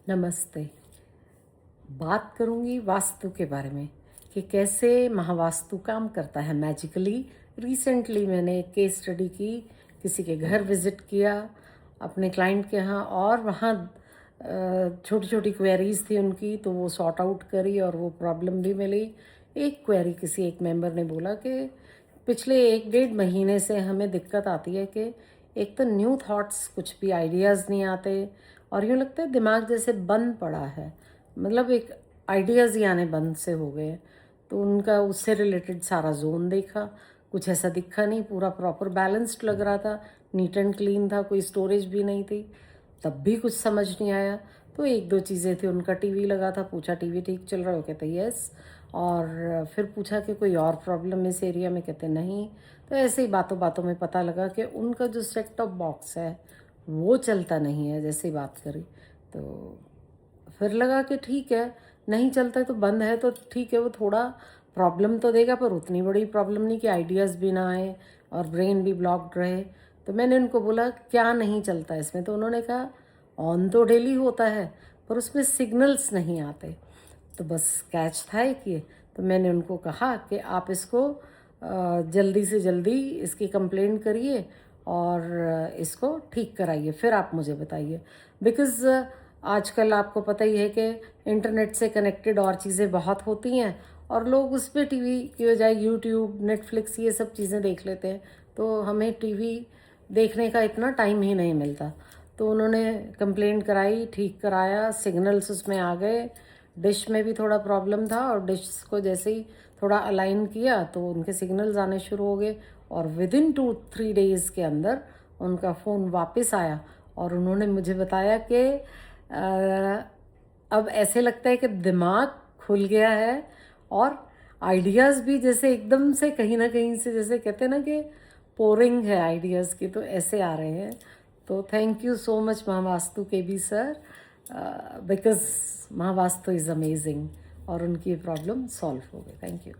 नमस्ते। बात करूंगी वास्तु के बारे में कि कैसे महावास्तु काम करता है मैजिकली। रिसेंटली मैंने एक केस स्टडी की, किसी के घर विजिट किया अपने क्लाइंट के यहाँ, और वहाँ छोटी छोटी क्वेरीज थी उनकी, तो वो सॉर्ट आउट करी और वो प्रॉब्लम भी मिली। एक क्वेरी किसी एक मेंबर ने बोला कि पिछले 1-1.5 महीने से हमें दिक्कत आती है कि एक तो न्यू थॉट्स, कुछ भी आइडियाज़ नहीं आते, और यूँ लगता है दिमाग जैसे बंद पड़ा है, मतलब एक आइडियाज़ ही आने बंद से हो गए। तो उनका उससे रिलेटेड सारा जोन देखा, कुछ ऐसा दिखा नहीं, पूरा प्रॉपर बैलेंस्ड लग रहा था, नीट एंड क्लीन था, कोई स्टोरेज भी नहीं थी। तब भी कुछ समझ नहीं आया। तो 1-2 चीज़ें थी, उनका टीवी लगा था, पूछा टीवी ठीक चल रहा है, वो कहते यस। और फिर पूछा कि कोई और प्रॉब्लम इस एरिया में, कहते नहीं। तो ऐसे ही बातों बातों में पता लगा कि उनका जो सेट टॉप बॉक्स है वो चलता नहीं है। जैसे ही बात करी तो फिर लगा कि ठीक है, नहीं चलता है तो बंद है तो ठीक है, वो थोड़ा प्रॉब्लम तो देगा पर उतनी बड़ी प्रॉब्लम नहीं कि आइडियाज़ भी ना आए और ब्रेन भी ब्लॉक्ड रहे। तो मैंने उनको बोला क्या नहीं चलता इसमें, तो उन्होंने कहा ऑन तो डेली होता है पर उसमें सिग्नल्स नहीं आते। तो बस कैच था एक ये। तो मैंने उनको कहा कि आप इसको जल्दी से जल्दी इसकी कंप्लेंट करिए और इसको ठीक कराइए, फिर आप मुझे बताइए। बिकॉज़ आजकल आपको पता ही है कि इंटरनेट से कनेक्टेड और चीज़ें बहुत होती हैं, और लोग उस पे टीवी की बजाय यूट्यूब, नेटफ्लिक्स ये सब चीज़ें देख लेते हैं। तो हमें टीवी देखने का इतना टाइम ही नहीं मिलता। तो उन्होंने कंप्लेंट कराई, ठीक कराया, सिग्नल्स उसमें आ गए। डिश में भी थोड़ा प्रॉब्लम था और डिश को जैसे ही थोड़ा अलाइन किया तो उनके सिग्नल्स आने शुरू हो गए, और विदिन 2-3 डेज़ के अंदर उनका फ़ोन वापस आया। और उन्होंने मुझे बताया कि अब ऐसे लगता है कि दिमाग खुल गया है, और आइडियाज़ भी जैसे एकदम से कहीं ना कहीं से, जैसे कहते हैं ना कि पोरिंग है आइडियाज़ की, तो ऐसे आ रहे हैं। तो thank you so much Mahavastu के भी sir, because Mahavastu is amazing, और उनकी प्रॉब्लम सॉल्व हो गई। Thank you.